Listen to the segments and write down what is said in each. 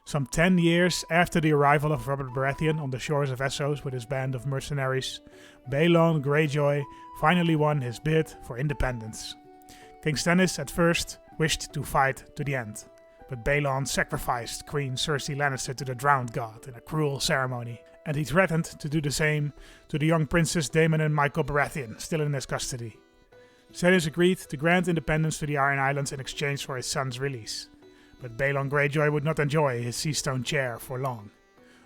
Some 10 years after the arrival of Robert Baratheon on the shores of Essos with his band of mercenaries, Balon Greyjoy finally won his bid for independence. King Stannis at first wished to fight to the end, but Balon sacrificed Queen Cersei Lannister to the drowned god in a cruel ceremony, and he threatened to do the same to the young princes Dayne and Mico Baratheon, still in his custody. Stannis agreed to grant independence to the Arryn Islands in exchange for his son's release, but Balon Greyjoy would not enjoy his sea-stone chair for long.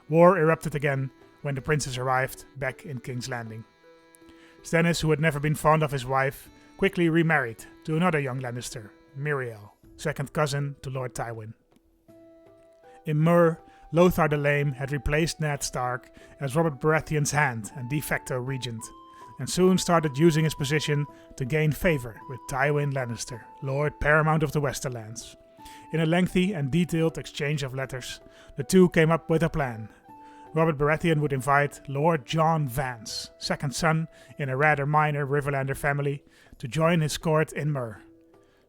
War erupted again when the princes arrived back in King's Landing. Stannis, who had never been fond of his wife, quickly remarried to another young Lannister, Myriel, second cousin to Lord Tywin. In Myr, Lothar the Lame had replaced Ned Stark as Robert Baratheon's hand and de facto regent, and soon started using his position to gain favour with Tywin Lannister, Lord Paramount of the Westerlands. In a lengthy and detailed exchange of letters, the two came up with a plan. Robert Baratheon would invite Lord John Vance, second son in a rather minor Riverlander family, to join his court in Myr.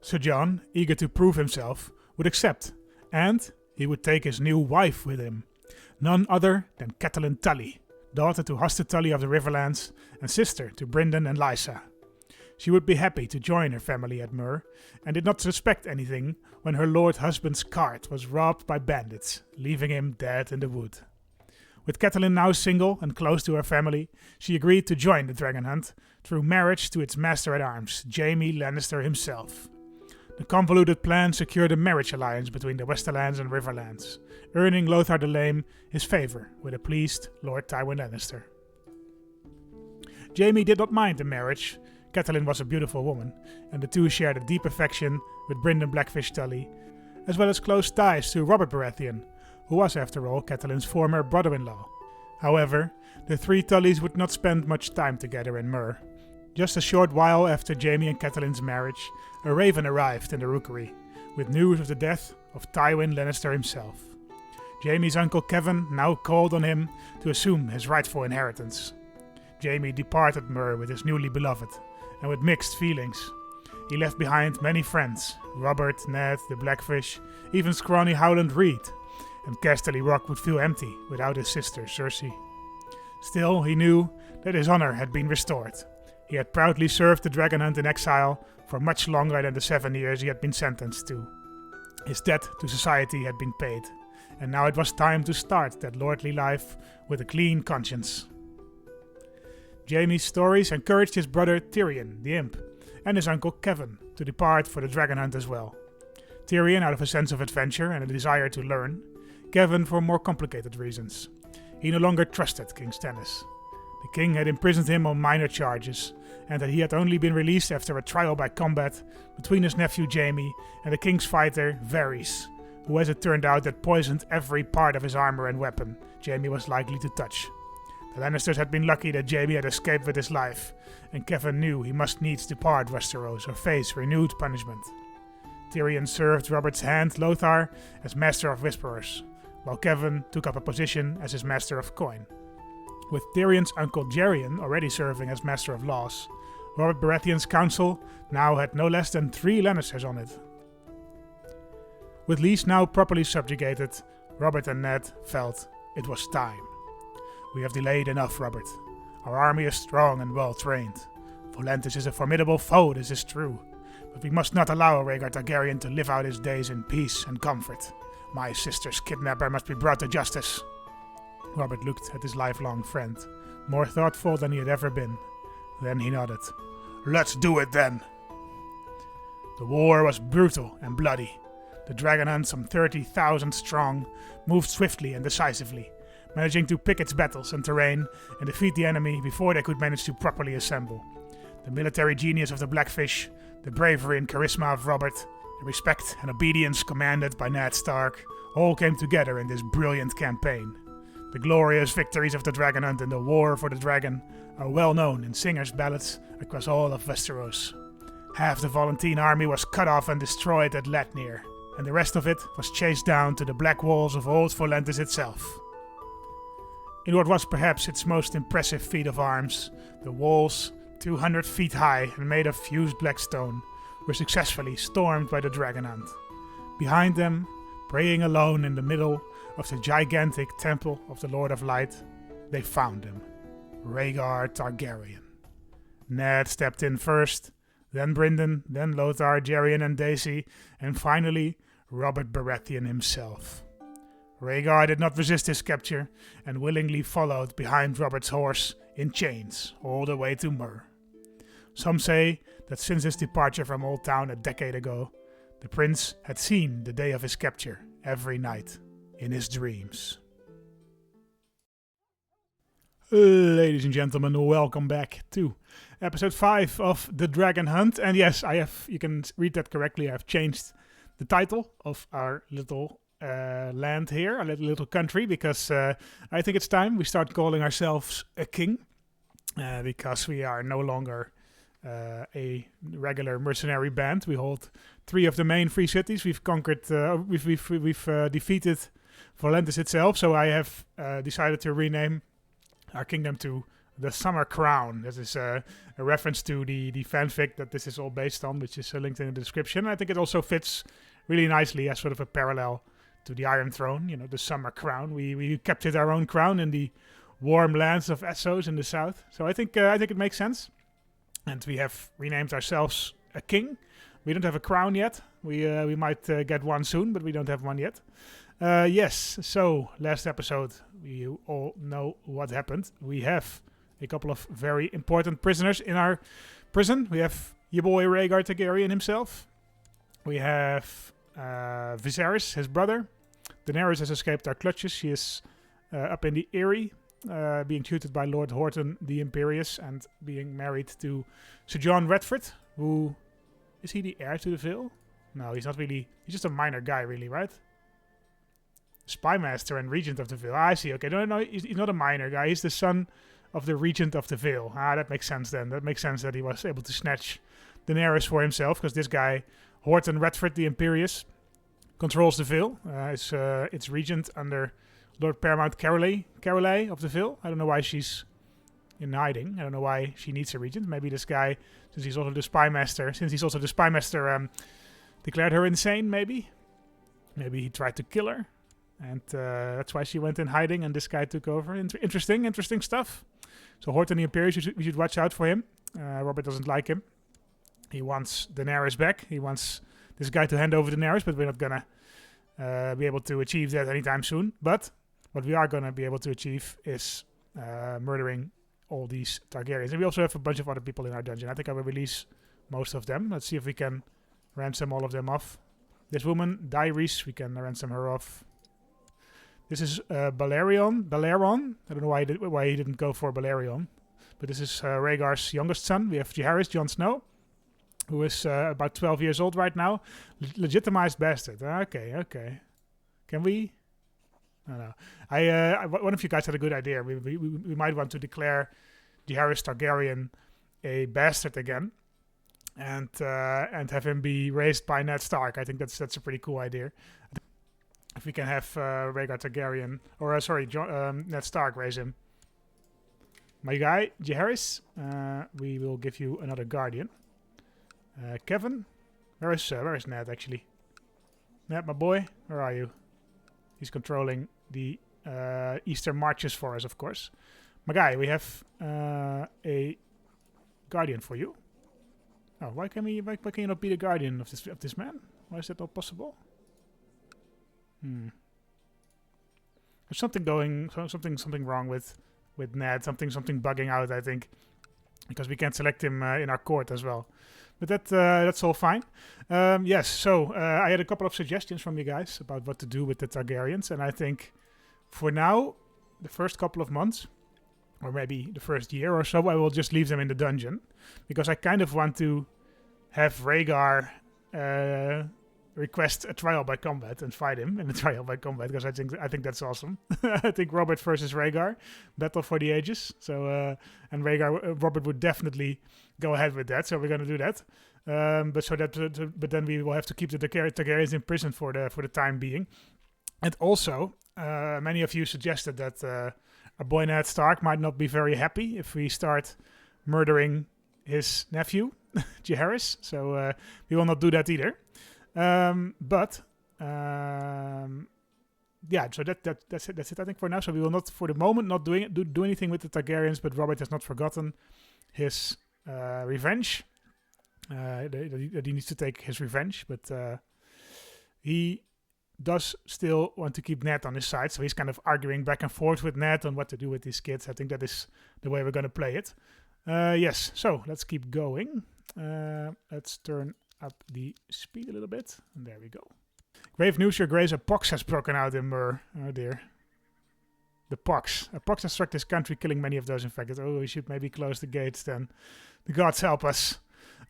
Sir John, eager to prove himself, would accept, and he would take his new wife with him, none other than Catelyn Tully, daughter to Hoster Tully of the Riverlands and sister to Brynden and Lysa. She would be happy to join her family at Myr, and did not suspect anything when her lord husband's cart was robbed by bandits, leaving him dead in the wood. With Catelyn now single and close to her family, she agreed to join the Dragonhunt through marriage to its master-at-arms, Jaime Lannister himself. The convoluted plan secured a marriage alliance between the Westerlands and Riverlands, earning Lothar the Lame his favour with a pleased Lord Tywin Lannister. Jaime did not mind the marriage. Catelyn was a beautiful woman, and the two shared a deep affection with Brynden Blackfish Tully, as well as close ties to Robert Baratheon, who was after all Catelyn's former brother-in-law. However, the three Tullys would not spend much time together in Myr. Just a short while after Jaime and Catelyn's marriage, a raven arrived in the rookery, with news of the death of Tywin Lannister himself. Jaime's uncle Kevan now called on him to assume his rightful inheritance. Jaime departed Myr with his newly beloved, and with mixed feelings. He left behind many friends, Robert, Ned, the Blackfish, even scrawny Howland Reed, and Casterly Rock would feel empty without his sister Cersei. Still, he knew that his honor had been restored. He had proudly served the Dragonhunt in exile for much longer than the 7 years he had been sentenced to. His debt to society had been paid, and now it was time to start that lordly life with a clean conscience. Jaime's stories encouraged his brother Tyrion, the Imp, and his uncle Kevan to depart for the Dragonhunt as well. Tyrion out of a sense of adventure and a desire to learn, Kevan for more complicated reasons. He no longer trusted King Stannis. The king had imprisoned him on minor charges, and that he had only been released after a trial by combat between his nephew Jaime and the king's fighter Varys, who as it turned out had poisoned every part of his armor and weapon Jaime was likely to touch. The Lannisters had been lucky that Jaime had escaped with his life, and Kevan knew he must needs depart Westeros or face renewed punishment. Tyrion served Robert's hand Lothar as Master of Whisperers, while Kevan took up a position as his Master of Coin. With Tyrion's uncle Jerion already serving as Master of Laws, Robert Baratheon's council now had no less than 3 Lannisters on it. With Lys now properly subjugated, Robert and Ned felt it was time. We have delayed enough, Robert. Our army is strong and well trained. Volantis is a formidable foe, this is true, but we must not allow Rhaegar Targaryen to live out his days in peace and comfort. My sister's kidnapper must be brought to justice. Robert looked at his lifelong friend, more thoughtful than he had ever been. Then he nodded. Let's do it then. The war was brutal and bloody. The Dragonhunt, some 30,000 strong, moved swiftly and decisively, managing to pick its battles and terrain and defeat the enemy before they could manage to properly assemble. The military genius of the Blackfish, the bravery and charisma of Robert, the respect and obedience commanded by Ned Stark, all came together in this brilliant campaign. The glorious victories of the Dragonhunt in the War for the Dragon are well known in singers' ballads across all of Westeros. Half the Volantene army was cut off and destroyed at Latnir, and the rest of it was chased down to the black walls of Old Volantis itself. In what was perhaps its most impressive feat of arms, the walls, 200 feet high and made of fused black stone, were successfully stormed by the Dragonhunt. Behind them, praying alone in the middle, of the gigantic Temple of the Lord of Light, they found him. Rhaegar Targaryen. Ned stepped in first, then Brynden, then Lothar, Geryon and Daisy, and finally Robert Baratheon himself. Rhaegar did not resist his capture and willingly followed behind Robert's horse in chains all the way to Myr. Some say that since his departure from Old Town a decade ago, the prince had seen the day of his capture every night in his dreams. Ladies and gentlemen, welcome back to episode 5 of the Dragonhunt. And yes, you can read that correctly, I've changed the title of our little land here, our little country, because I think it's time we start calling ourselves a king, because we are no longer a regular mercenary band. We hold 3 of the main free cities. We've conquered, we've defeated Volantis itself, so I have decided to rename our kingdom to the Summer Crown. This is a reference to the fanfic that this is all based on, which is linked in the description. I think it also fits really nicely as sort of a parallel to the Iron Throne, the Summer Crown. We captured our own crown in the warm lands of Essos in the south. So I think it makes sense. And we have renamed ourselves a king. We don't have a crown yet. We might get one soon, but we don't have one yet. Yes, so last episode, you all know what happened. We have a couple of very important prisoners in our prison. We have your boy Rhaegar Targaryen himself. We have Viserys, his brother. Daenerys has escaped our clutches. She is up in the Eyrie, being tutored by Lord Horton the Imperious and being married to Sir John Redford, who... Is he the heir to the Vale? No, he's not really... He's just a minor guy, really, right? Spymaster and Regent of the Vale. I see. Okay, no, he's not a minor guy. He's the son of the Regent of the Vale. That makes sense then. That makes sense that he was able to snatch Daenerys for himself, because this guy, Horton Redford the Imperious, controls the Vale. It's regent under Lord Paramount Carolee of the Vale. I don't know why she's in hiding. I don't know why she needs a regent. Maybe this guy, since he's also the spymaster, declared her insane, maybe? Maybe he tried to kill her. And that's why she went in hiding and this guy took over. Interesting stuff. So Horton the Imperious, we should watch out for him. Robert doesn't like him. He wants Daenerys back. He wants this guy to hand over Daenerys, but we're not going to be able to achieve that anytime soon. But what we are going to be able to achieve is murdering all these Targaryens. And we also have a bunch of other people in our dungeon. I think I will release most of them. Let's see if we can ransom all of them off. This woman, Daenerys, we can ransom her off. This is Balerion. I don't know why he didn't go for Balerion. But this is Rhaegar's youngest son. We have Jaehaerys, Jon Snow, who is about 12 years old right now. Legitimized bastard. Okay. Can we? No. One of you guys had a good idea. We might want to declare Jaehaerys Targaryen a bastard again, and have him be raised by Ned Stark. I think that's a pretty cool idea. If we can have Rhaegar Targaryen, Ned Stark raise him. My guy, Jaehaerys, we will give you another guardian. Kevan, where is Ned actually? Ned, my boy, where are you? He's controlling the eastern marches for us, of course. My guy, we have a guardian for you. Oh, why can you not be the guardian of this man? Why is that not possible? There's something wrong with Ned. Something bugging out, I think, because we can't select him in our court as well. But that's all fine. Yes. So I had a couple of suggestions from you guys about what to do with the Targaryens, and I think for now, the first couple of months, or maybe the first year or so, I will just leave them in the dungeon, because I kind of want to have Rhaegar request a trial by combat and fight him in a trial by combat, because I think that's awesome. I think Robert versus Rhaegar, battle for the ages. So and Robert would definitely go ahead with that. So we're going to do that. But then we will have to keep the Targaryens in prison for the time being. And also, many of you suggested that our boy Ned Stark might not be very happy if we start murdering his nephew, Jaehaerys. So we will not do that either. But yeah, so that's it I think for now. So we will not, for the moment, not do anything with the Targaryens, but Robert has not forgotten his revenge. That he needs to take his revenge, but he does still want to keep Ned on his side, so he's kind of arguing back and forth with Ned on what to do with these kids. I think that is the way we're going to play it. Yes, so let's keep going. Let's turn up the speed a little bit, and there we go. Grave news, your grace, a pox has broken out in Mur. Oh dear. The pox. A pox has struck this country, killing many of those infected. Oh, we should maybe close the gates then. The gods help us.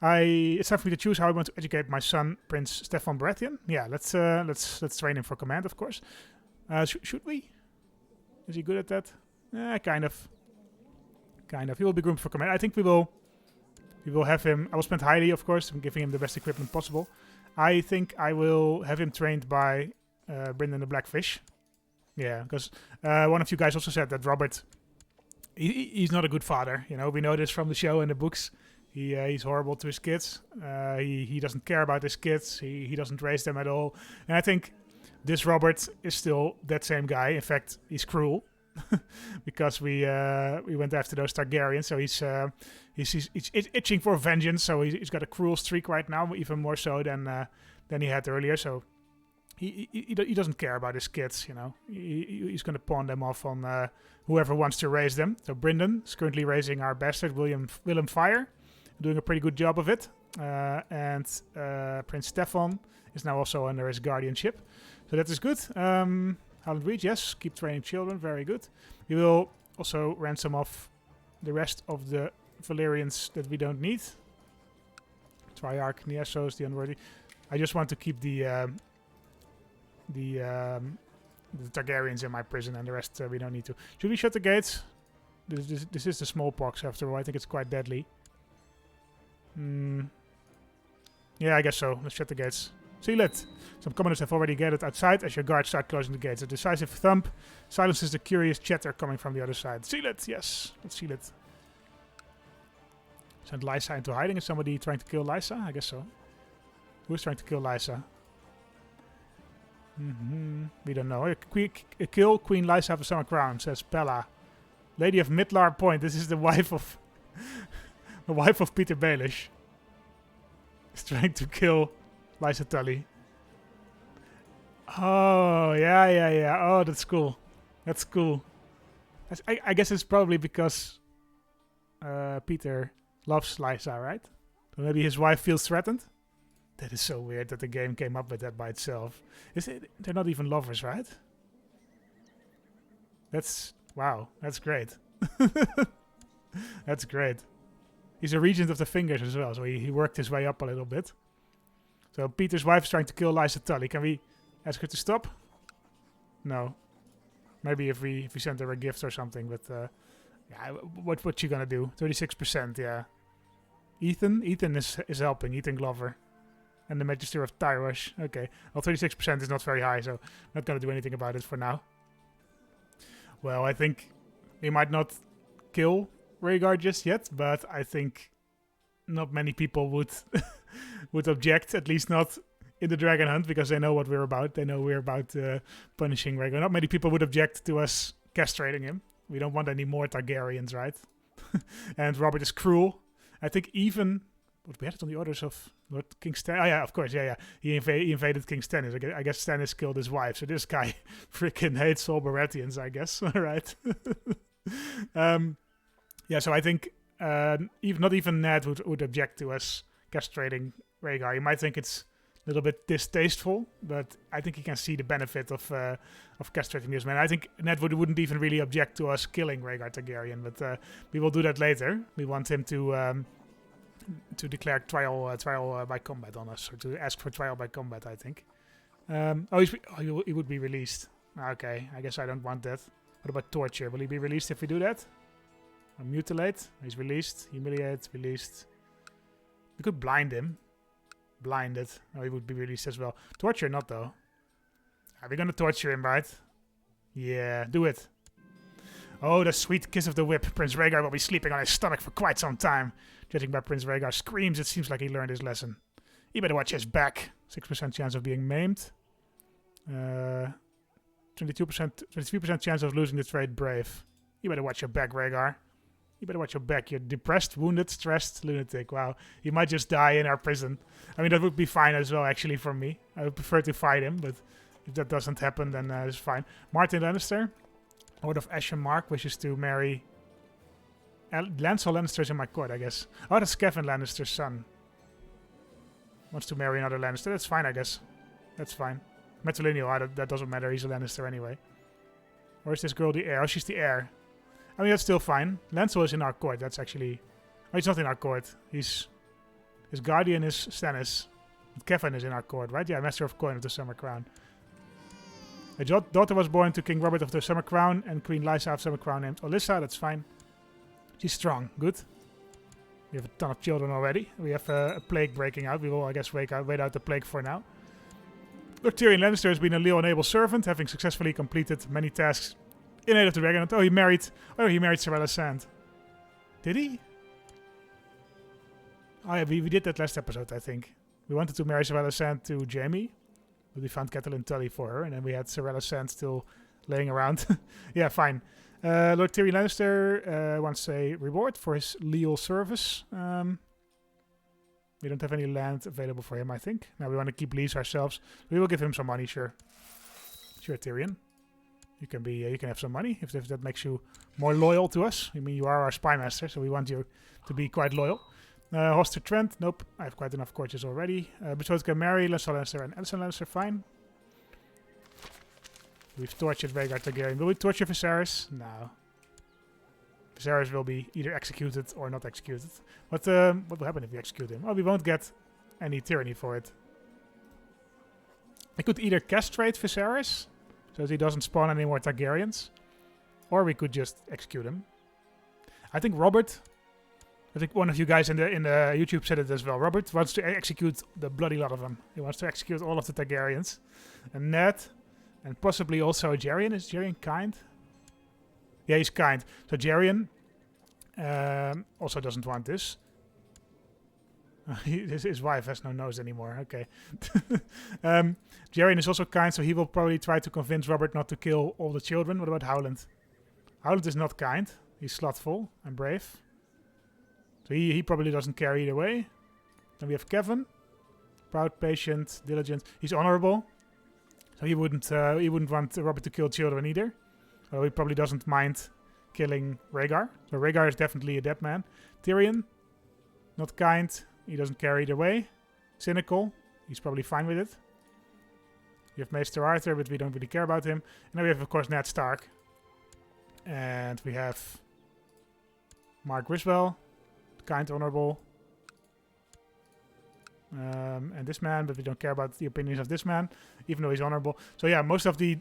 It's time for me to choose how I want to educate my son, Prince Stefan Baratheon. Yeah, let's train him for command, of course. Should we? Is he good at that? Kind of. He will be groomed for command. I think we will have him. I will spend highly, of course, in giving him the best equipment possible. I think I will have him trained by Brynden the Blackfish. Yeah, because one of you guys also said that Robert, he's not a good father. You know, we know this from the show and the books. He's horrible to his kids. He doesn't care about his kids. He doesn't raise them at all. And I think this Robert is still that same guy. In fact, he's cruel because we went after those Targaryens. So he's itching for vengeance. So he's got a cruel streak right now, even more so than he had earlier. So he doesn't care about his kids. You know, he's going to pawn them off on whoever wants to raise them. So Brynden is currently raising our bastard Willem Fire. Doing a pretty good job of it. And Prince Stefan is now also under his guardianship. So that is good. Howland Reed, yes. Keep training children. Very good. We will also ransom off the rest of the Valyrians that we don't need. Triarch, Niesos, the Unworthy. I just want to keep the Targaryens in my prison, and the rest we don't need to. Should we shut the gates? This is the smallpox after all. I think it's quite deadly. Yeah, I guess so. Let's shut the gates. Seal it. Some commoners have already gathered outside as your guards start closing the gates. A decisive thump silences the curious chatter coming from the other side. Seal it. Yes, let's seal it. Send Lysa into hiding. Is somebody trying to kill Lysa? I guess so. Who's trying to kill Lysa? We don't know. Kill Queen Lysa of the Summer Crown, says Bella. Lady of Midlar Point. This is the wife of... the wife of Peter Baelish is trying to kill Lysa Tully. Oh, yeah. Oh, that's cool. That's cool. I guess it's probably because Peter loves Lysa, right? So maybe his wife feels threatened? That is so weird that the game came up with that by itself. They're not even lovers, right? Wow, that's great. That's great. He's a regent of the fingers as well, so he worked his way up a little bit. So Peter's wife is trying to kill Lysa Tully. Can we ask her to stop? No. Maybe if we send her a gift or something, but yeah, what's she gonna do? 36%, yeah. Ethan is helping. Ethan Glover, and the Magister of Tyrosh. Okay, well 36% is not very high, so not gonna do anything about it for now. Well, I think we might not kill Rhaegar just yet, but I think not many people would would object, at least not in the Dragonhunt, because they know what we're about. They know we're about punishing Rhaegar. Not many people would object to us castrating him. We don't want any more Targaryens, right? And Robert is cruel. I think even... we had it on the orders of Lord King Stannis. Oh yeah, of course, yeah. He invaded King Stannis. I guess Stannis killed his wife, so this guy freaking hates all Baratheons, I guess. All right. Yeah, so I think not even Ned would object to us castrating Rhaegar. You might think it's a little bit distasteful, but I think he can see the benefit of castrating this man. I think Ned wouldn't even really object to us killing Rhaegar Targaryen, but we will do that later. We want him to declare trial by combat on us, or to ask for trial by combat, I think. He would be released. Okay, I guess I don't want that. What about torture? Will he be released if we do that? Or mutilate? He's released. Humiliate, released. We could blind him. Blinded. Oh, he would be released as well. Torture, not though. Are we gonna torture him, right? Yeah, do it. Oh, the sweet kiss of the whip. Prince Rhaegar will be sleeping on his stomach for quite some time. Judging by Prince Rhaegar's screams, it seems like he learned his lesson. He better watch his back. 6% chance of being maimed. 23% chance of losing the trade brave. You better watch your back, Rhaegar. You better watch your back. You're depressed, wounded, stressed, lunatic. Wow. He might just die in our prison. I mean, that would be fine as well, actually, for me. I would prefer to fight him, but if that doesn't happen, then it's fine. Martin Lannister, Lord of Ashen Mark, wishes to marry... Lancel Lannister's in my court, I guess. Oh, that's Kevan Lannister's son. Wants to marry another Lannister. That's fine, I guess. That's fine. Matrilineal, that doesn't matter. He's a Lannister anyway. Or is this girl the heir? Oh, she's the heir. I mean, that's still fine. Lancel is in our court. That's actually... Oh, he's not in our court. His guardian is Stannis. Kevan is in our court, right? Yeah, Master of Coin of the Summer Crown. A daughter was born to King Robert of the Summer Crown and Queen Lysa of Summer Crown named Olyssa. That's fine. She's strong. Good. We have a ton of children already. We have a plague breaking out. We will, I guess, wait out the plague for now. Lord Tyrion Lannister has been a loyal and able servant, having successfully completed many tasks in aid of the Dragonhunt. Oh, he married Serella Sand. Did he? Oh yeah, we did that last episode, I think. We wanted to marry Serella Sand to Jaime, but we found Catelyn Tully for her, and then we had Serella Sand still laying around. Yeah, fine. Lord Tyrion Lannister wants a reward for his leal service. We don't have any land available for him, I think. Now we want to keep lease ourselves. We will give him some money, sure. Sure, Tyrion. You can have some money if that makes you more loyal to us. I mean, you are our spy master, so we want you to be quite loyal. Hoster Trent, nope. I have quite enough courtiers already. Betrothed can marry Lancel Lannister and Alicent Lannister, fine. We've tortured Rhaegar Targaryen. Will we torture Viserys? No. Viserys will be either executed or not executed. What will happen if we execute him? Well, we won't get any tyranny for it. I could either castrate Viserys, so that he doesn't spawn any more Targaryens, or we could just execute him. I think Robert... I think one of you guys in the YouTube said it as well. Robert wants to execute the bloody lot of them. He wants to execute all of the Targaryens. And Ned... And possibly also Geryon. Is Geryon kind? Yeah, he's kind. So Geryon also doesn't want this. His wife has no nose anymore. Okay. Geryon is also kind, so he will probably try to convince Robert not to kill all the children. What about Howland? Howland is not kind. He's slothful and brave. So he probably doesn't care either way. Then we have Kevan. Proud, patient, diligent. He's honorable. So he wouldn't want Robert to kill children either. Although he probably doesn't mind killing Rhaegar. So Rhaegar is definitely a dead man. Tyrion, not kind. He doesn't care either way. Cynical. He's probably fine with it. We have Maester Arthur, but we don't really care about him. And then we have, of course, Ned Stark. And we have Mark Griswell. Kind, honorable. And this man, but we don't care about the opinions of this man, even though he's honorable. So yeah, most of the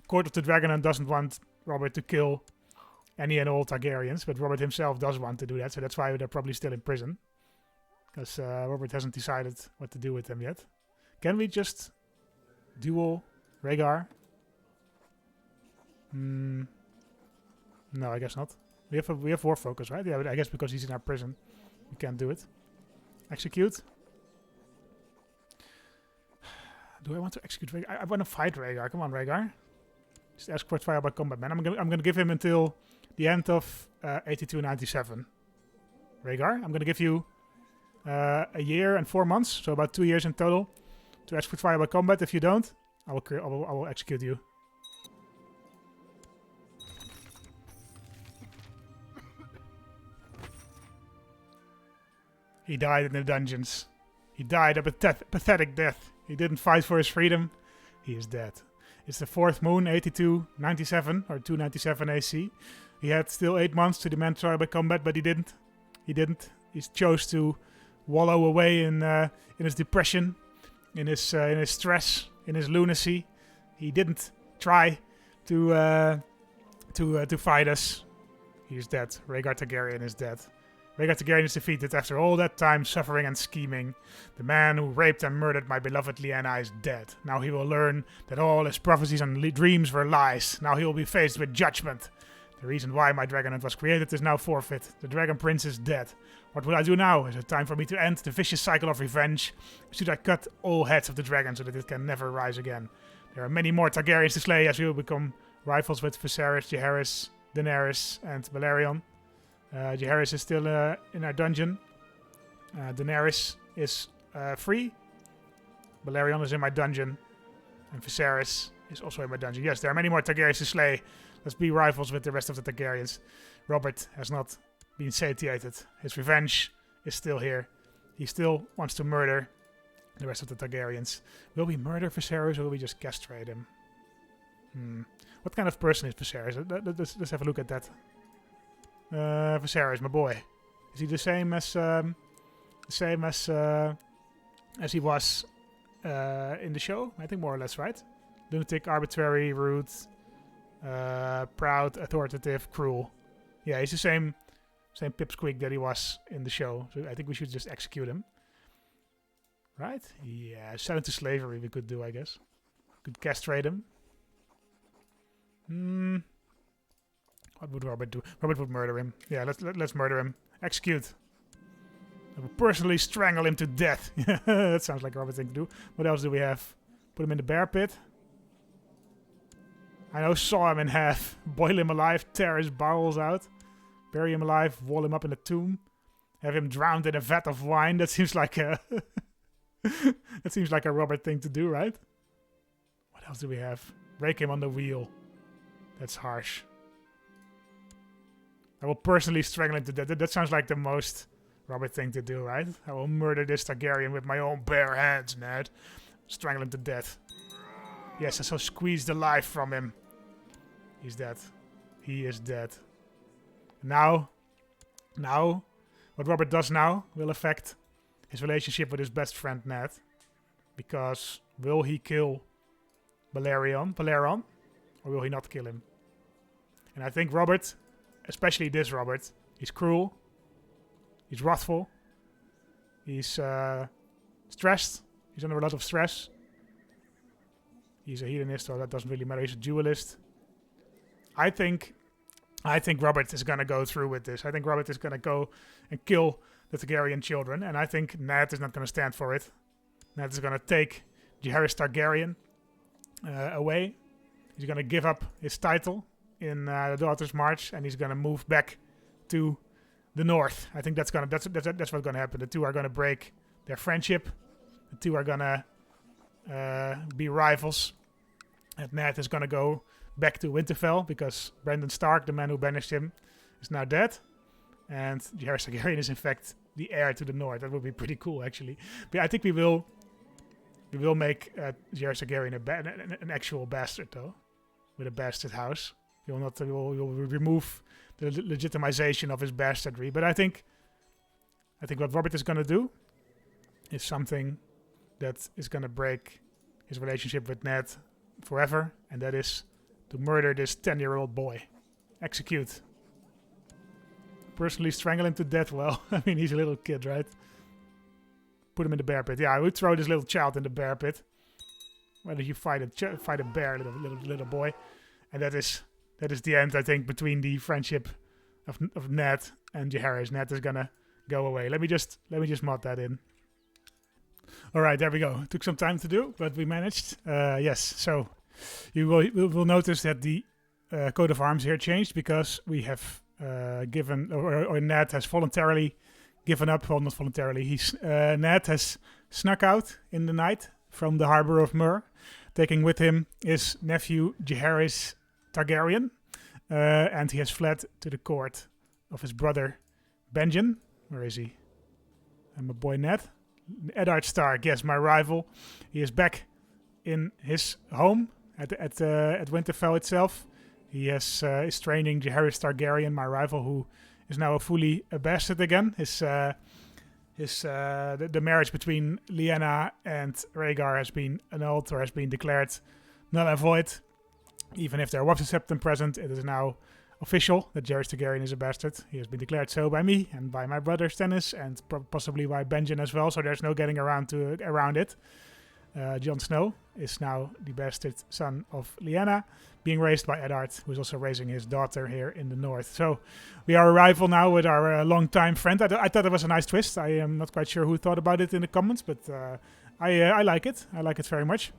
Court of the Dragonhunt doesn't want Robert to kill any and all Targaryens, but Robert himself does want to do that, so that's why they're probably still in prison. Because Robert hasn't decided what to do with them yet. Can we just duel Rhaegar? No, I guess not. We have war focus, right? Yeah, but I guess because he's in our prison, we can't do it. Execute. Do I want to execute Rhaegar? I want to fight Rhaegar. Come on, Rhaegar. Just ask for trial by combat, man. I'm gonna give him until the end of 8297. Rhaegar, I'm gonna give you a year and 4 months, so about 2 years in total, to ask for trial by combat. If you don't, I will execute you. He died in the dungeons. He died a pathetic death. He didn't fight for his freedom. He is dead. It's the 4th moon, 8297, or 297 AC. He had still 8 months to demand trial by combat, but he didn't. He chose to wallow away in his depression, in his stress, in his lunacy. He didn't try to fight us. He is dead. Rhaegar Targaryen is dead. Rhaegar Targaryen is defeated after all that time suffering and scheming. The man who raped and murdered my beloved Lyanna is dead. Now he will learn that all his prophecies and dreams were lies. Now he will be faced with judgment. The reason why my Dragonhunt was created is now forfeit. The Dragon Prince is dead. What will I do now? Is it time for me to end the vicious cycle of revenge? Should I cut all heads of the dragon so that it can never rise again? There are many more Targaryens to slay as we will become rivals with Viserys, Jaehaerys, Daenerys, and Balerion. Jaehaerys is still in our dungeon. Daenerys is free. Balerion is in my dungeon. And Viserys is also in my dungeon. Yes, there are many more Targaryens to slay. Let's be rivals with the rest of the Targaryens. Robert has not been satiated. His revenge is still here. He still wants to murder the rest of the Targaryens. Will we murder Viserys or will we just castrate him? What kind of person is Viserys? Let's have a look at that. Viserys, my boy. Is he the same as he was in the show? I think more or less, right? Lunatic, arbitrary, rude, proud, authoritative, cruel. Yeah, he's the same pipsqueak that he was in the show. So I think we should just execute him. Right? Yeah, sell him to slavery we could do, I guess. Could castrate him. What would Robert do? Robert would murder him. Yeah, let's murder him. Execute. I will personally strangle him to death. That sounds like a Robert thing to do. What else do we have? Put him in the bear pit. I know, saw him in half. Boil him alive, tear his bowels out. Bury him alive, wall him up in a tomb. Have him drowned in a vat of wine. That seems like a... that seems like a Robert thing to do, right? What else do we have? Break him on the wheel. That's harsh. I will personally strangle him to death. That sounds like the most Robert thing to do, right? I will murder this Targaryen with my own bare hands, Ned. Strangle him to death. Yes, I shall squeeze the life from him. He's dead. He is dead. Now, what Robert does now will affect his relationship with his best friend Ned. Because will he kill Balon, or will he not kill him? And I think Robert, especially this Robert, he's cruel, he's wrathful, he's stressed, he's under a lot of stress. He's a hedonist, so that doesn't really matter. He's a duelist. I think Robert is gonna go through with this. I think Robert is gonna go and kill the Targaryen children, and I think Ned is not gonna stand for it. Ned is gonna take Jaehaerys Targaryen away. He's gonna give up his title in the Daughter's March, and he's gonna move back to the north. I think that's what's gonna happen. The two are gonna break their friendship. The two are gonna be rivals. And Ned is gonna go back to Winterfell because Brandon Stark, the man who banished him, is now dead. And Jaehaerys Targaryen is in fact the heir to the north. That would be pretty cool, actually. But I think we will make Jaehaerys Targaryen an actual bastard, though, with a bastard house. We will remove the legitimization of his bastardry. But I think what Robert is gonna do is something that is gonna break his relationship with Ned forever, and that is to murder this 10-year-old boy. Execute. Personally strangle him to death. Well, I mean, he's a little kid, right? Put him in the bear pit. Yeah, I would throw this little child in the bear pit. Why don't you fight a bear, little boy? And that is the end, I think, between the friendship of Ned and Jaehaerys. Ned is gonna go away. Let me just mod that in. All right, there we go. Took some time to do, but we managed. Yes, so you will notice that the coat of arms here changed because we have given, or Ned has voluntarily given up. Well, not voluntarily. Ned has snuck out in the night from the harbor of Myr, taking with him his nephew Jaehaerys Targaryen, and he has fled to the court of his brother Benjen. Where is he? And my boy Ned. Eddard Stark, yes, my rival. He is back in his home at Winterfell itself. He is training Jaehaerys Targaryen, my rival, who is now fully a bastard again. The marriage between Lyanna and Rhaegar has been annulled or has been declared null and void. Even if there was a septum present, it is now official that Jaehaerys Targaryen is a bastard. He has been declared so by me and by my brother Stannis and possibly by Benjen as well, so there's no getting around it. Jon Snow is now the bastard son of Lyanna, being raised by Eddard, who is also raising his daughter here in the north. So we are a rival now with our long-time friend. I thought it was a nice twist. I am not quite sure who thought about it in the comments, but I like it. I like it very much.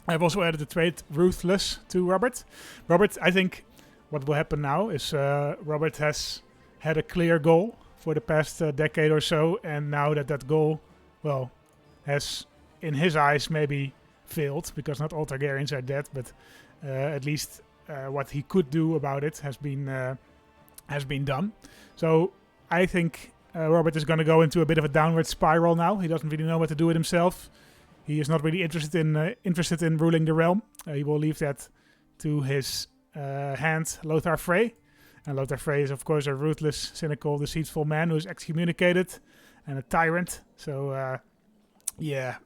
I've also added the trait Ruthless to Robert. Robert, I think what will happen now is Robert has had a clear goal for the past decade or so, and now that goal, well, has, in his eyes, maybe failed, because not all Targaryens are dead, but at least what he could do about it has been done. So I think Robert is going to go into a bit of a downward spiral now. He doesn't really know what to do with himself. He is not really interested in ruling the realm. He will leave that to his hand, Lothar Frey. And Lothar Frey is, of course, a ruthless, cynical, deceitful man who is excommunicated and a tyrant. So, yeah,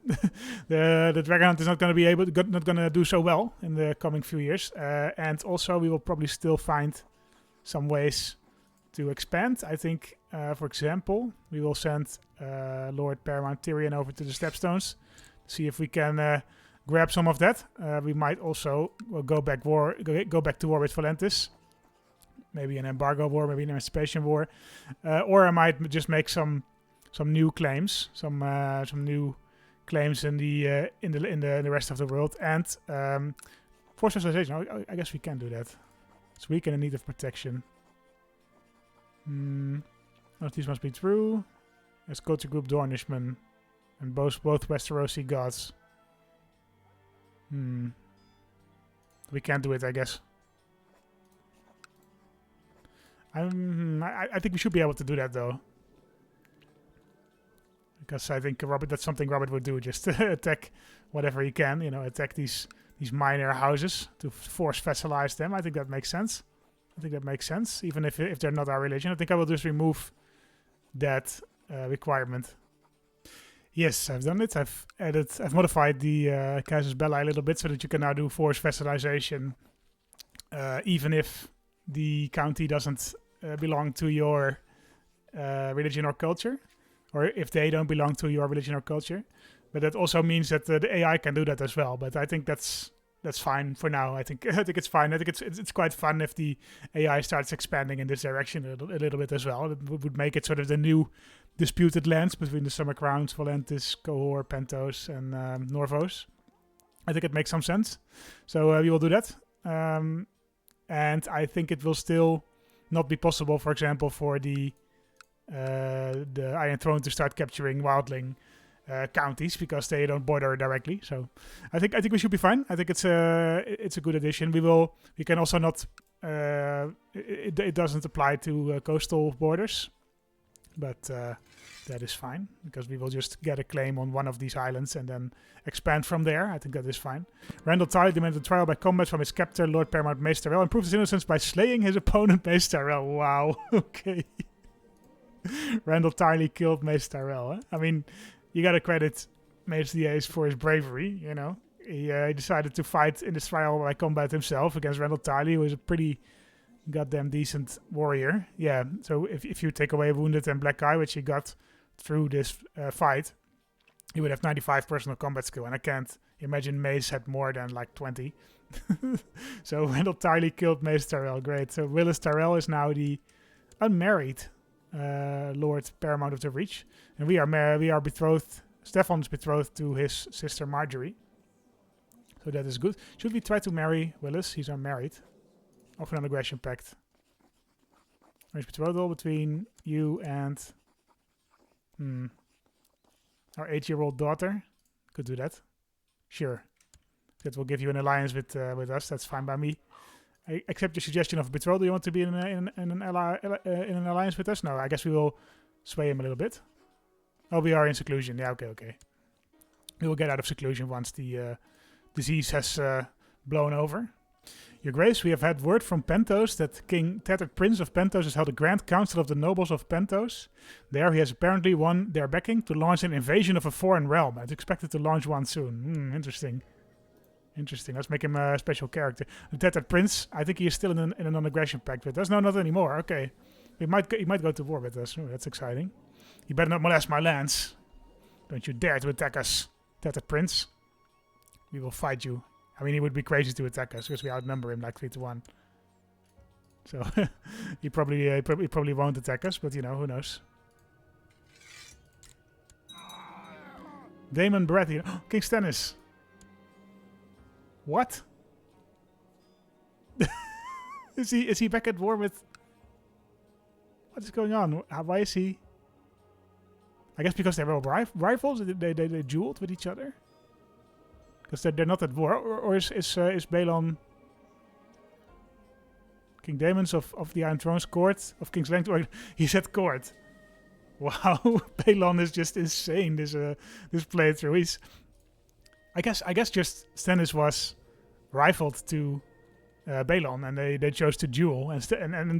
the Dragonhunt is not going to do so well in the coming few years. And also, we will probably still find some ways to expand. I think, for example, we will send Lord Paramount Tyrion over to the Stepstones. See if we can grab some of that. We might also go back to war with Valentis. Maybe an embargo war, maybe an emancipation war, or I might just make some new claims, some new claims in the rest of the world, and for socialization. I guess we can do that. It's weak and in need of protection. None of these must be true. Let's go to group Dornishman. And both Westerosi gods. We can't do it, I guess. I think we should be able to do that, though. Because I think that's something Robert would do. Just attack whatever he can. You know, attack these minor houses to force vassalize them. I think that makes sense. Even if they're not our religion. I think I will just remove that requirement. Yes, I've done it. I've modified the Casus Belli a little bit so that you can now do forced vassalization, even if the county doesn't belong to your religion or culture, or if they don't belong to your religion or culture. But that also means that the AI can do that as well. But I think that's fine for now. I think it's fine. I think it's quite fun if the AI starts expanding in this direction a little bit as well. It would make it sort of the new disputed lands between the Summer Crowns, Valentis, Cohor, Pentos, and Norvos. I think it makes some sense. So we will do that. And I think it will still not be possible, for example, for the Iron Throne to start capturing wildling counties because they don't border directly. So I think we should be fine. I think it's a good addition. We can also not. It doesn't apply to coastal borders, but that is fine because we will just get a claim on one of these islands and then expand from there. I think that is fine. Randall Tarly demanded a trial by combat from his captor, Lord Paramount Mace Tyrell, and proved his innocence by slaying his opponent, Mace Tyrell. Wow. Okay. Randall Tarly killed Mace Tyrell. Huh? I mean, you gotta credit Mace the Ace for his bravery. You know, he decided to fight in this trial by combat himself against Randall Tarly, who is a pretty goddamn decent warrior. Yeah. So if you take away Wounded and Black Eye, which he got through this fight, he would have 95 personal combat skill, and I can't imagine Mace had more than like 20. So Randall Tarly killed Mace Tyrell. Great. So Willis Tyrell is now the unmarried Lord Paramount of the Reach, and we are betrothed. Stefan is betrothed to his sister Marjorie, so that is good. Should we try to marry Willis? He's unmarried. Offer an aggression pact. Marriage betrothal between you and our 8-year-old daughter. Could do that. Sure. That will give you an alliance with us. That's fine by me. I accept your suggestion of betrothal. You want to be in an alliance with us? No, I guess we will sway him a little bit. Oh, we are in seclusion. Yeah, okay. We will get out of seclusion once the disease has blown over. Your Grace, we have had word from Pentos that King Tattered Prince of Pentos has held a grand council of the nobles of Pentos. There he has apparently won their backing to launch an invasion of a foreign realm. It's expected to launch one soon. Interesting. Let's make him a special character. The Tattered Prince, I think he is still in a non-aggression pact with us. No, not anymore. Okay. He might go to war with us. Oh, that's exciting. You better not molest my lands. Don't you dare to attack us, Tattered Prince. We will fight you. I mean, he would be crazy to attack us because we outnumber him like 3-1. So he probably won't attack us, but you know, who knows? Daemon Baratheon. King Stannis. What? Is he back at war with... What is going on? Why is he... I guess because they were all rivals? They dueled with each other? Because they're not at war. Or is Balon... King Daemon's of the Iron Throne's court? Of King's Landing? He's at court. Wow. Balon is just insane, this playthrough. I guess just Stannis was rivaled to... Balon, and they chose to duel, and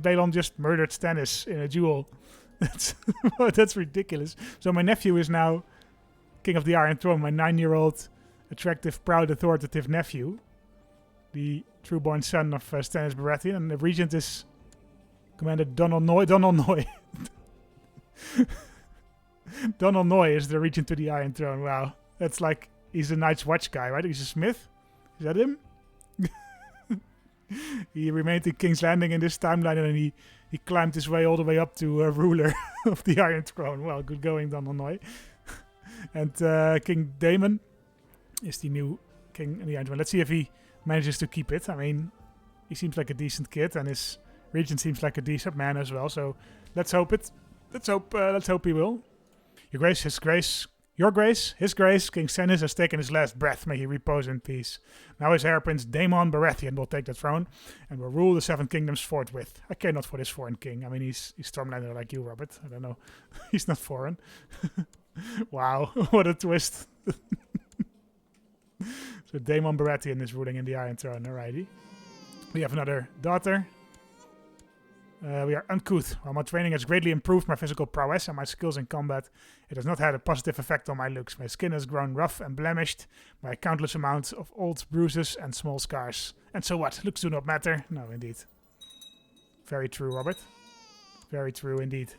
Balon just murdered Stannis in a duel. That's ridiculous. So my nephew is now king of the Iron Throne. My 9-year-old, attractive, proud, authoritative nephew, the true-born son of Stannis Baratheon, and the regent is Commander Donal Noy. Donal Noy is the regent to the Iron Throne. Wow, that's like he's a Night's Watch guy, right? He's a smith. Is that him? He remained in King's Landing in this timeline, and he climbed his way all the way up to ruler of the Iron Throne. Well, good going, Donal Noy. And King Daemon is the new king in the Iron Throne. Let's see if he manages to keep it. I mean, he seems like a decent kid, and his regent seems like a decent man as well. So let's hope it. Let's hope he will. Your Grace, His Grace. Your Grace, His Grace, King Stannis has taken his last breath. May he repose in peace. Now his heir prince Daemon Baratheon will take the throne and will rule the 7 kingdoms forthwith. I care not for this foreign king. I mean, he's Stormlander like you, Robert. I don't know. He's not foreign. Wow, what a twist. So Daemon Baratheon is ruling in the Iron Throne. Alrighty. We have another daughter. We are uncouth. While my training has greatly improved my physical prowess and my skills in combat, it has not had a positive effect on my looks. My skin has grown rough and blemished by a countless amount of old bruises and small scars. And so what? Looks do not matter? No, indeed. Very true, Robert. Very true, indeed.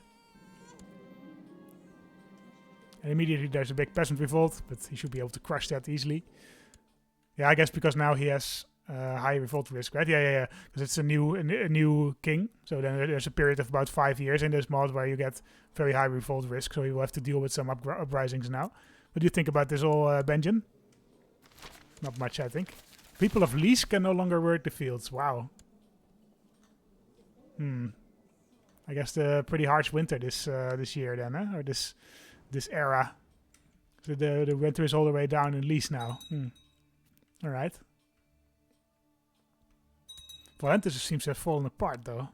And immediately there's a big peasant revolt, but he should be able to crush that easily. Yeah, I guess because now he has... high revolt risk, right? Yeah. Because it's a new king. So then there's a period of about 5 years in this mod where you get very high revolt risk. So we will have to deal with some uprisings now. What do you think about this all, Benjen? Not much, I think. People of Lease can no longer work the fields. Wow. I guess the pretty harsh winter this year then, huh? Or this era. So the winter is all the way down in Lease now. All right. Valentis seems to have fallen apart, though.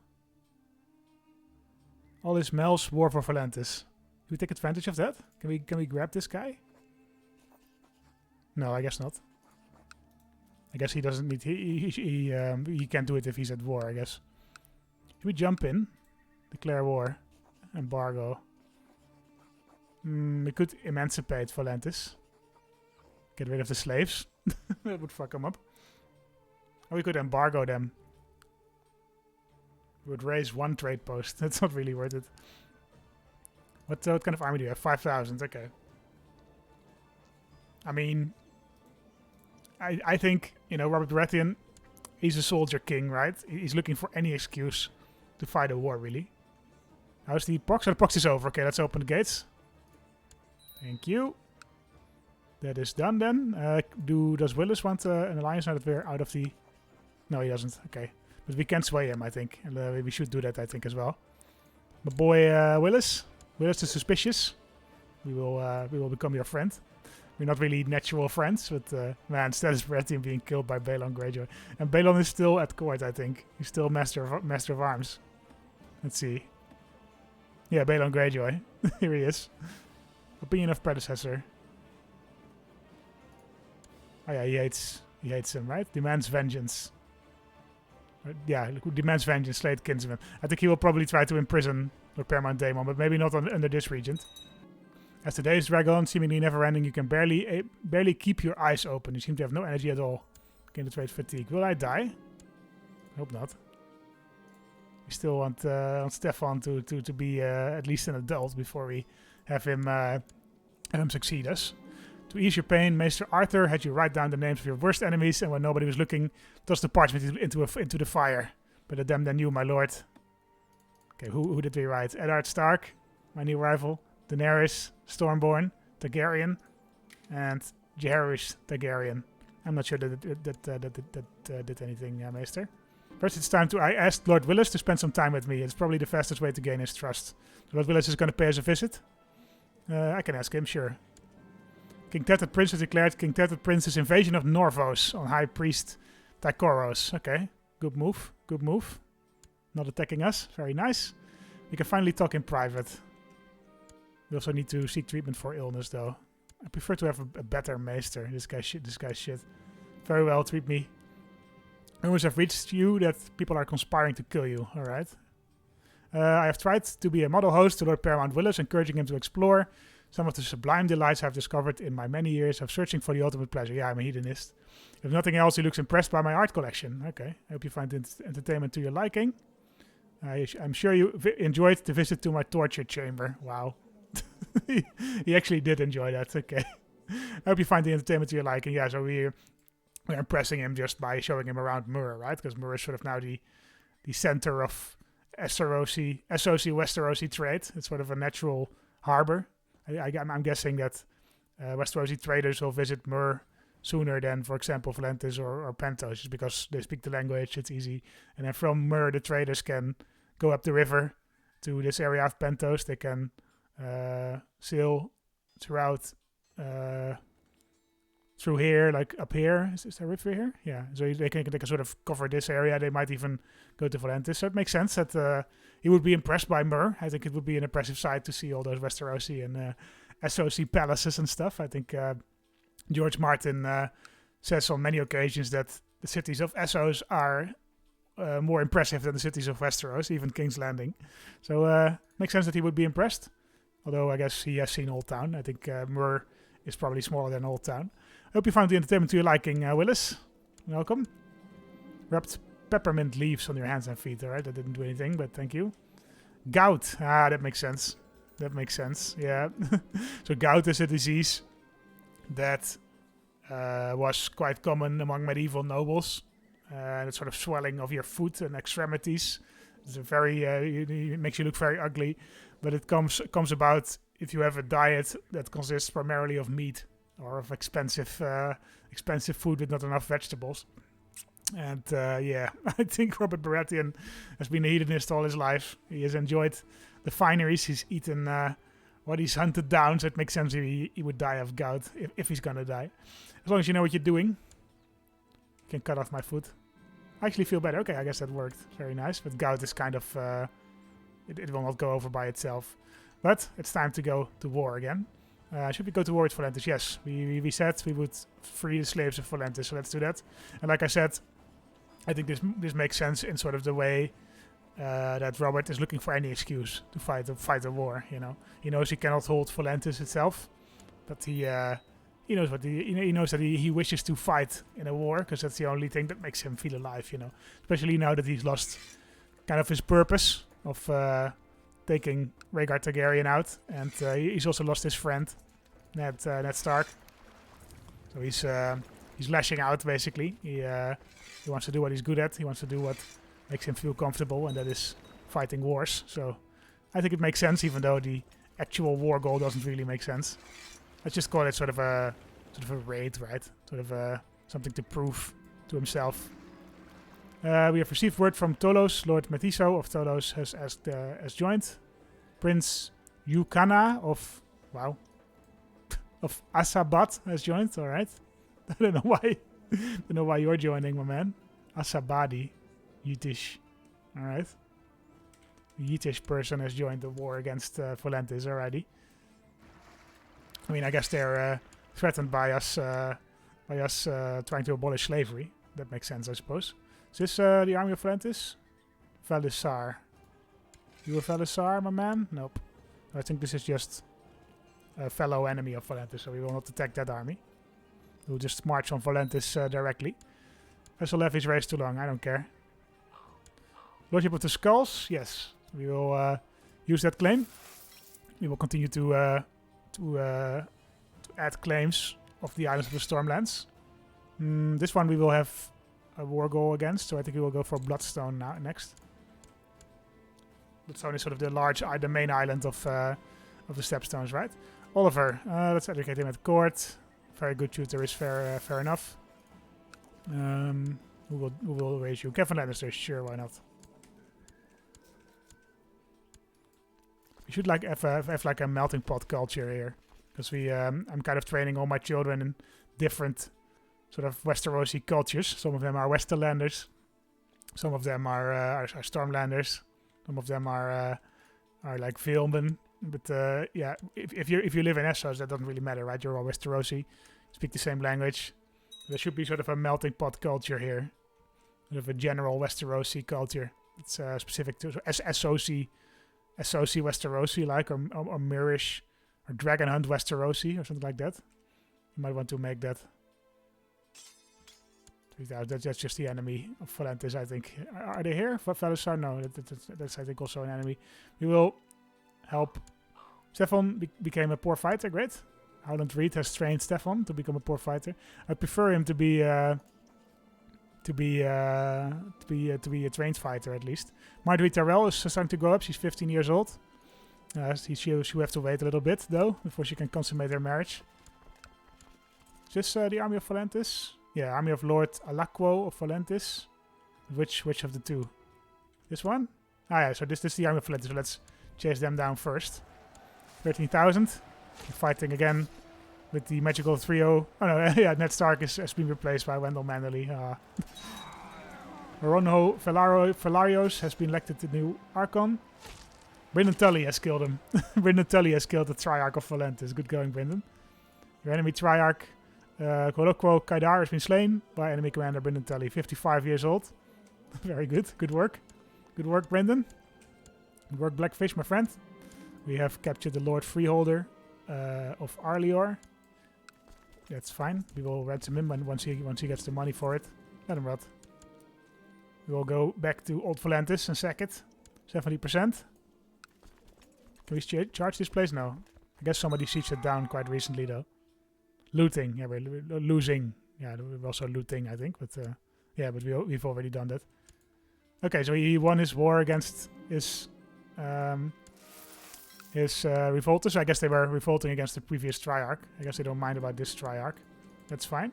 All this Mel's war for Valentis. Do we take advantage of that? Can we grab this guy? No, I guess not. I guess he doesn't need... He can't do it if he's at war, I guess. Should we jump in? Declare war. Embargo. We could emancipate Valentis. Get rid of the slaves. That would fuck him up. Or we could embargo them. We would raise 1 trade post. That's not really worth it. What kind of army do you have? 5,000. Okay. I mean, I think, you know, Robert Baratheon, he's a soldier king, right? He's looking for any excuse to fight a war, really. How's the pox? Oh, the pox is over. Okay, let's open the gates. Thank you. That is done then. Does Willis want an alliance now that we're out of the... No, he doesn't. Okay. But we can sway him, I think. And we should do that, I think, as well. My boy Willis. Willis is suspicious. We will become your friend. We're not really natural friends, but man, Stannis Baratheon being killed by Balon Greyjoy. And Balon is still at court, I think. He's still master of arms. Let's see. Yeah, Balon Greyjoy. Here he is. Opinion of predecessor. Oh yeah, he hates him, right? Demands vengeance. Yeah, demands vengeance, slayed kinsman. I think he will probably try to imprison Lord Paramount Daemon, but maybe not under this regent. As the days drag on, seemingly never ending, you can barely keep your eyes open. You seem to have no energy at all. Gain the trade fatigue. Will I die? Hope not. We still want Stefan to be at least an adult before we have him succeed us. To ease your pain, Maester Arthur had you write down the names of your worst enemies, and when nobody was looking, toss the parchment into the fire. But them than you, my lord. Okay, who did we write? Eddard Stark, my new rival. Daenerys, Stormborn, Targaryen, and Jaehaerys Targaryen. I'm not sure that did anything, Meester. First, it's time to... I asked Lord Willis to spend some time with me. It's probably the fastest way to gain his trust. Lord Willis is going to pay us a visit. I can ask him, sure. King Tattered Prince has declared King Tattered Prince's invasion of Norvos on High Priest Tykoros. Okay, good move, good move. Not attacking us, very nice. We can finally talk in private. We also need to seek treatment for illness, though. I prefer to have a better maester. This guy's shit. Very well, treat me. Rumors have reached you that people are conspiring to kill you. Alright. I have tried to be a model host to Lord Paramount Willis, encouraging him to explore some of the sublime delights I've discovered in my many years of searching for the ultimate pleasure. Yeah, I'm a hedonist. If nothing else, he looks impressed by my art collection. Okay, I hope you find entertainment to your liking. I'm sure you enjoyed the visit to my torture chamber. Wow. He actually did enjoy that. Okay. I hope you find the entertainment to your liking. Yeah, so we're impressing him just by showing him around Mur, right? Because Mur is sort of now the center of Westerosi trade. It's sort of a natural harbor. I'm guessing that Westerosi traders will visit Mur sooner than, for example, Valentis or Pentos, just because they speak the language, it's easy. And then from Mur, the traders can go up the river to this area of Pentos. They can sail throughout through here, like up here. Is there a river here? Yeah, so they can sort of cover this area. They might even go to Valentis. So it makes sense that he would be impressed by Mur. I think it would be an impressive sight to see all those Westerosi and SOC palaces and stuff. I think George Martin says on many occasions that the cities of Essos are more impressive than the cities of Westeros, even King's Landing. So makes sense that he would be impressed. Although I guess he has seen Old Town. I think Mur is probably smaller than Old Town. I hope you found the entertainment to your liking, Willis. Welcome. Rubbed peppermint leaves on your hands and feet. Alright, that didn't do anything, but thank you. Gout. Ah, that makes sense. That makes sense, yeah. So gout is a disease that was quite common among medieval nobles. It's sort of swelling of your foot and extremities. It's a very it makes you look very ugly, but it comes about if you have a diet that consists primarily of meat or of expensive food with not enough vegetables. And yeah, I think Robert Baratheon has been a hedonist all his life. He has enjoyed the fineries. He's eaten what he's hunted down, so it makes sense he would die of gout if he's gonna die. As long as you know what you're doing. You can cut off my foot. I actually feel better. Okay, I guess that worked. Very nice. But gout is kind of... it will not go over by itself. But it's time to go to war again. Should we go to war with Valentis? Yes. We said we would free the slaves of Valentis, so let's do that. And like I said, I think this makes sense in sort of the way that Robert is looking for any excuse to fight a war. You know, he knows he cannot hold Valentis itself, but he knows what he knows that he wishes to fight in a war because that's the only thing that makes him feel alive. You know, especially now that he's lost kind of his purpose of taking Rhaegar Targaryen out, and he's also lost his friend Ned Stark. So he's lashing out basically. He wants to do what he's good at. He wants to do what makes him feel comfortable, and that is fighting wars. So I think it makes sense, even though the actual war goal doesn't really make sense. Let's just call it sort of a raid, right? Sort of something to prove to himself. We have received word from Tolos. Lord Metiso of Tolos has joined. Prince Yukana of Asabat has joined. All right. I don't know why you're joining, my man. Asabadi, Yitish. All right. The Yitish person has joined the war against Valentis already. I mean, I guess they're threatened by us trying to abolish slavery. That makes sense, I suppose. Is this the army of Valentis? Valisar. You a Valisar, my man? Nope. I think this is just a fellow enemy of Valentis, so we will not attack that army. We'll just march on Valentis directly. Vessel levies raised too long, I don't care. Lordship of the Skulls? Yes. We will use that claim. We will continue to add claims of the Islands of the Stormlands. This one we will have a war goal against, so I think we will go for Bloodstone next. Bloodstone is sort of the main island of the Stepstones, right? Oliver, let's educate him at court. Very good tutor is fair enough. Who will raise you? Kevan Lannister, sure, why not? We should like have like a melting pot culture here, because I'm kind of training all my children in different sort of Westerosi cultures. Some of them are Westerlanders, some of them are Stormlanders, some of them are like Veilmen. But yeah, if you live in Essos, that doesn't really matter, right? You're all Westerosi, speak the same language. There should be sort of a melting pot culture here, sort of a general Westerosi culture. It's specific to SOC Westerosi, like, or Mirish, or Dragonhunt Westerosi, or something like that. You might want to make that. That's just the enemy of Valentis, I think. Are they here? Valisar? No, that's I think also an enemy. We will help. Stefan became a poor fighter, great. Howland Reed has trained Stefan to become a poor fighter. I prefer him to be a trained fighter at least. Marjorie Tyrell is starting to grow up. She's 15 years old. She will have to wait a little bit though before she can consummate her marriage. Is this the army of Valentis? Yeah, army of Lord Alakwo of Valentis. Which of the two? This one? Ah yeah, so this is the army of Valentis. So let's chase them down first. 13,000. Fighting again with the magical trio. Oh no, yeah, Ned Stark has been replaced by Wendell Manderly. Ronho Velarios has been elected the new Archon. Brynden Tully has killed him. Brynden Tully has killed the Triarch of Valentis. Good going, Brynden. Your enemy Triarch, Kolokwo Kaidar, has been slain by enemy commander Brynden Tully, 55 years old. Very good. Good work. Good work, Brynden. Good work, Blackfish, my friend. We have captured the Lord Freeholder of Arlior. That's fine. We will ransom him once he gets the money for it. Let him rot. We will go back to Old Valentis and sack it. 70%. Can we charge this place? No. I guess somebody sieged it down quite recently though. Looting. Yeah, we're losing. Yeah, we're also looting, I think. But yeah, but we've already done that. Okay, so he won his war against his revolters. I guess they were revolting against the previous Triarch. I guess they don't mind about this Triarch. That's fine.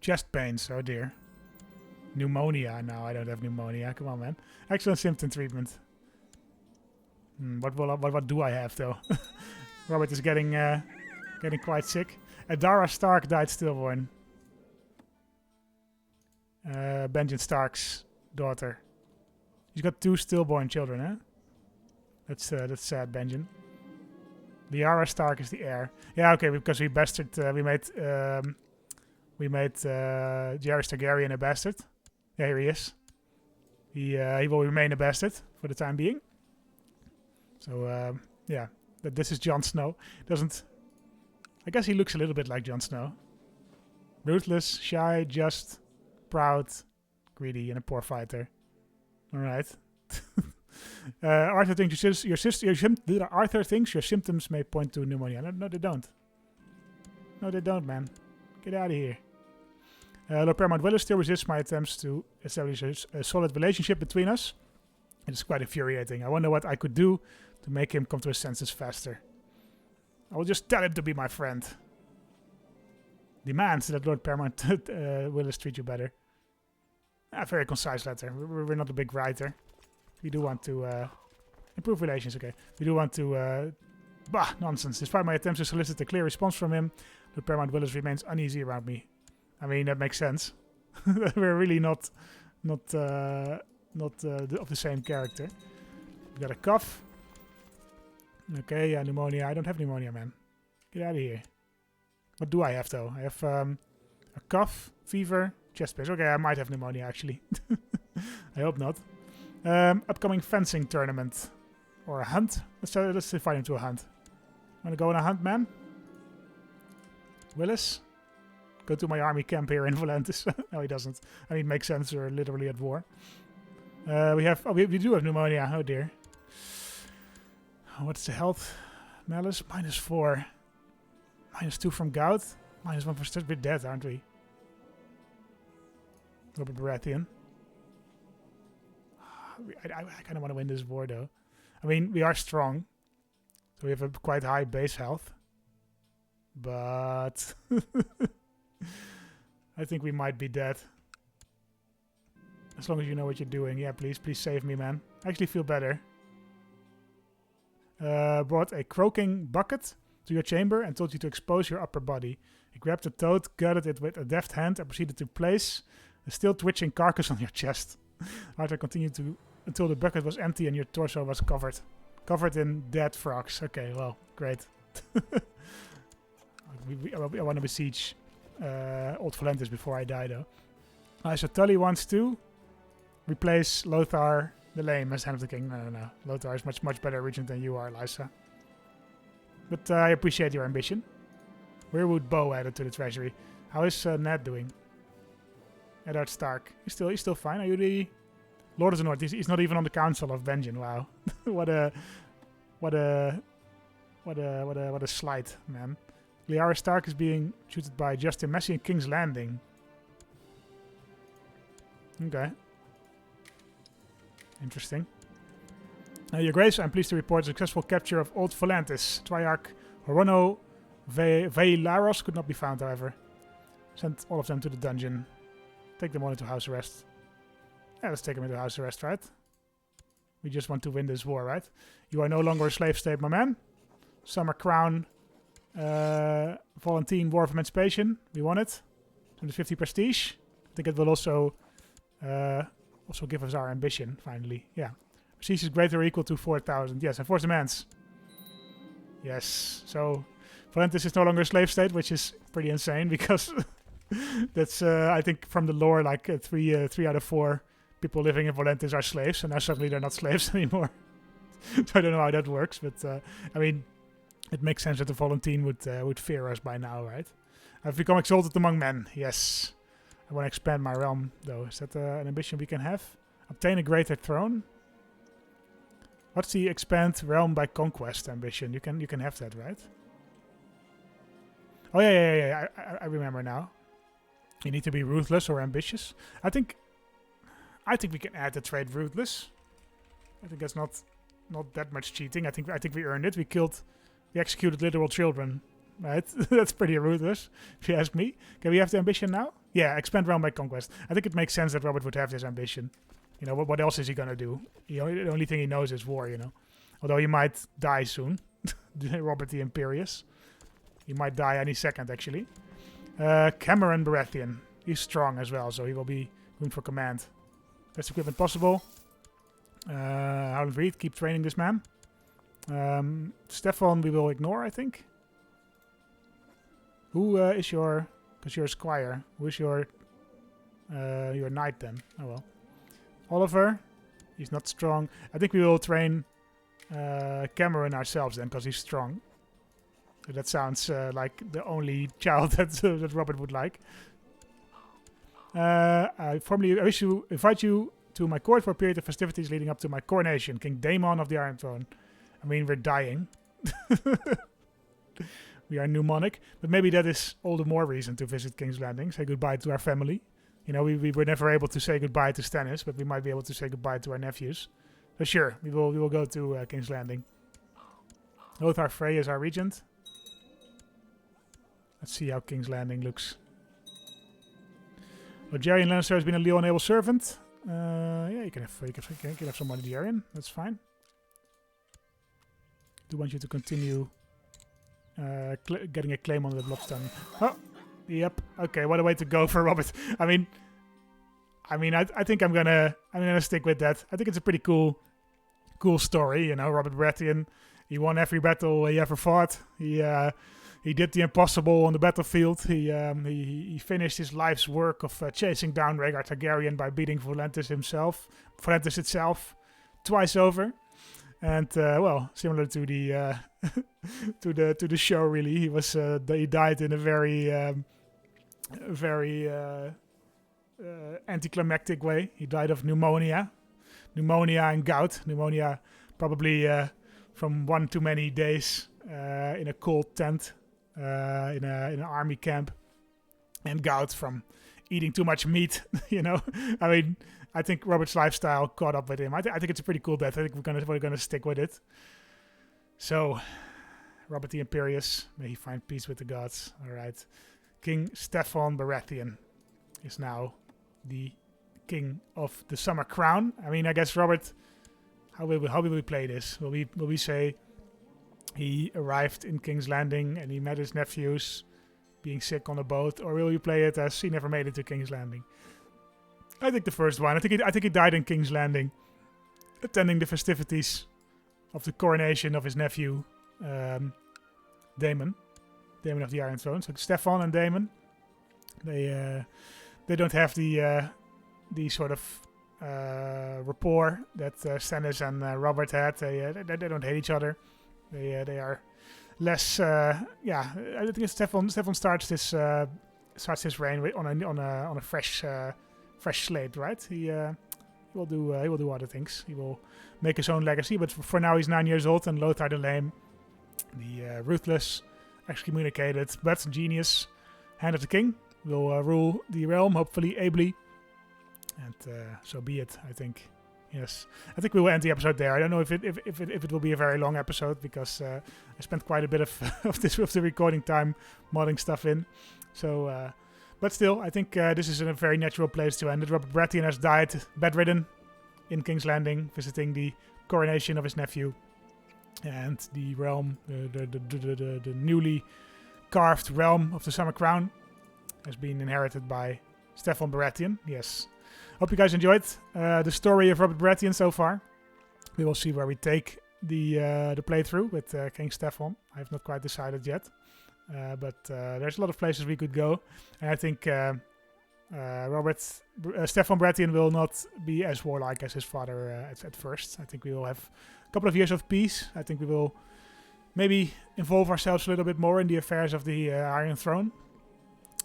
Chest pains, oh dear. Pneumonia. No, I don't have pneumonia. Come on, man. Excellent symptom treatment. What do I have though? Robert is getting quite sick. Adara Stark died stillborn. Benjen Stark's daughter. He's got 2 stillborn children, huh? That's sad, Benjen. Liara Stark is the heir. Yeah, okay, because we made Jaehaerys Targaryen a bastard. Yeah, here he is. He will remain a bastard for the time being. So yeah, but this is Jon Snow. I guess he looks a little bit like Jon Snow. Ruthless, shy, just, proud, greedy, and a poor fighter. All right. Arthur thinks Arthur thinks your symptoms may point to pneumonia. No, they don't. No, they don't, man. Get out of here. Lord Paramount Willis still resists my attempts to establish a solid relationship between us. It is quite infuriating. I wonder what I could do to make him come to his senses faster. I will just tell him to be my friend. Demands that Lord Paramount Willis treat you better. A very concise letter. We're not a big writer. We do want to improve relations, okay. We do want to... bah, nonsense. Despite my attempts to solicit a clear response from him, Lord Paramount Willis remains uneasy around me. I mean, that makes sense. We're really not of the same character. We got a cough. Okay, yeah, pneumonia. I don't have pneumonia, man. Get out of here. What do I have, though? I have a cough, fever, chest pains. Okay, I might have pneumonia, actually. I hope not. Upcoming fencing tournament. Or a hunt. Let's invite him to a hunt. Wanna go on a hunt, man? Willis? Go to my army camp here in Valentis. No, he doesn't. I mean, it makes sense. We're literally at war. We do have pneumonia. Oh, dear. What's the health? Malice? -4. -2 from gout. -1 for stress. We're dead, aren't we? Robert Baratheon. I kind of want to win this war, though. I mean, we are strong. So we have a quite high base health. But... I think we might be dead. As long as you know what you're doing. Yeah, please save me, man. I actually feel better. Brought a croaking bucket to your chamber and told you to expose your upper body. He grabbed the toad, gutted it with a deft hand, and proceeded to place a still twitching carcass on your chest. Arthur continued until the bucket was empty and your torso was covered in dead frogs. Okay, well, great. I want to besiege Old Volantis before I die, though. So Tully wants to replace Lothar the Lame as Hand of the King. No. Lothar is much better regent than you are, Lysa. But I appreciate your ambition. Weirwood Bow added to the treasury. How is Ned doing? Eddard Stark. He's still fine. Are you the Lord of the North? He's not even on the Council of Benjen. Wow. what a slight, man. Lyanna Stark is being shooted by Justin Messi in King's Landing. Okay. Interesting. Your Grace, I'm pleased to report the successful capture of Old Volantis. Triarch Horono Veilaros could not be found, however. Sent all of them to the dungeon. Take them all into house arrest. Yeah, let's take them into house arrest, right? We just want to win this war, right? You are no longer a slave state, my man. Summer Crown. Volantine War of Emancipation. We won it. 250 prestige. I think it will also give us our ambition, finally. Yeah. Prestige is greater or equal to 4,000. Yes, and 4 demands. Yes. So, Volantis is no longer a slave state, which is pretty insane because that's, I think, from the lore, like 3 out of 4 people living in Volantis are slaves, and now suddenly they're not slaves anymore. So I don't know how that works, but I mean, it makes sense that the Volantine would fear us by now, right? I've become exalted among men. Yes. I want to expand my realm, though. Is that an ambition we can have? Obtain a greater throne? What's the expand realm by conquest ambition? You can have that, right? Oh yeah. I remember now. You need to be ruthless or ambitious. I think we can add the trait ruthless. I think that's not that much cheating. I think we earned it. We executed literal children. Right? That's pretty ruthless, if you ask me. Can we have the ambition now? Yeah, expand realm by conquest. I think it makes sense that Robert would have this ambition. You know, what else is he gonna do? The only thing he knows is war, you know. Although he might die soon. Robert the Imperious. He might die any second, actually. Cameron Baratheon. He's strong as well, so he will be room for command. Best equipment possible. Howland Reed, keep training this man. Stefan we will ignore, I think. Who is your... Because you're a squire. Who is your knight then? Oh well. Oliver. He's not strong. I think we will train Cameron ourselves then, because he's strong. So that sounds like the only child that Robert would like. I wish to invite you to my court for a period of festivities leading up to my coronation. King Daemon of the Iron Throne. I mean, we're dying. We are pneumonic. But maybe that is all the more reason to visit King's Landing. Say goodbye to our family. You know, we were never able to say goodbye to Stannis, but we might be able to say goodbye to our nephews. So sure, we will go to King's Landing. Lothar Frey is our regent. Let's see how King's Landing looks. Targaryen Lannister has been a loyal and able servant. Yeah, you can have some money, Arryn. That's fine. Do want you to continue getting a claim on the Bloodstone. Oh, yep. Okay, what a way to go for Robert. I think I'm gonna stick with that. I think it's a pretty cool story. You know, Robert Baratheon. He won every battle he ever fought. He did the impossible on the battlefield. He finished his life's work of chasing down Rhaegar Targaryen by beating Volantis itself twice over. And well, similar to the to the show, really, he died in a very anticlimactic way. He died of pneumonia and gout. Pneumonia probably from one too many days in a cold tent in an army camp, and gout from eating too much meat. You know, I mean, I think Robert's lifestyle caught up with him. I think it's a pretty cool death. I think we're gonna stick with it. So, Robert the Imperious, may he find peace with the gods. All right, King Stefan Baratheon is now the king of the Summer Crown. I mean, I guess, Robert, how will we play this? Will we say he arrived in King's Landing and he met his nephews being sick on a boat, or will we play it as he never made it to King's Landing? I think the first one. I think he died in King's Landing, attending the festivities of the coronation of his nephew, Daemon of the Iron Throne. So Stefan and Daemon, they don't have the sort of rapport that Stannis and Robert had. They don't hate each other. They are less. I think Stefan starts his reign on a fresh slate, right? He will do other things. He will make his own legacy. But for now, he's 9 years old, and Lothar the Lame, the ruthless, excommunicated but genius Hand of the King, will rule the realm, hopefully ably. And so be it, I think. Yes, I think we will end the episode there. I don't know if it will be a very long episode, because I spent quite a bit of the recording time modding stuff in. So, but still, I think this is a very natural place to end it. Robert Baratheon has died bedridden in King's Landing, visiting the coronation of his nephew, and the realm, the newly carved realm of the Summer Crown, has been inherited by Stefan Baratheon. Yes. Hope you guys enjoyed the story of Robert Baratheon so far. We will see where we take the playthrough with King Stefan. I have not quite decided yet, but there's a lot of places we could go, and I think Stefan Baratheon will not be as warlike as his father at first. I think we will have a couple of years of peace. I think we will maybe involve ourselves a little bit more in the affairs of the Iron Throne,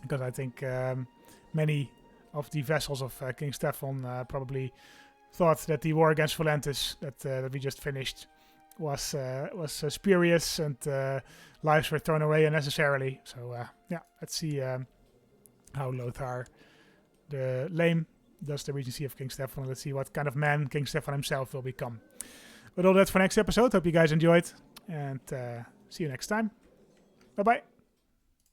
because I think many of the vassals of King Stefan probably thought that the war against Volantis that we just finished was spurious, and lives were thrown away unnecessarily. So let's see how Lothar the Lame does the regency of King Stefan. Let's see what kind of man King Stefan himself will become. But all that for next episode. Hope you guys enjoyed, and see you next time. Bye bye.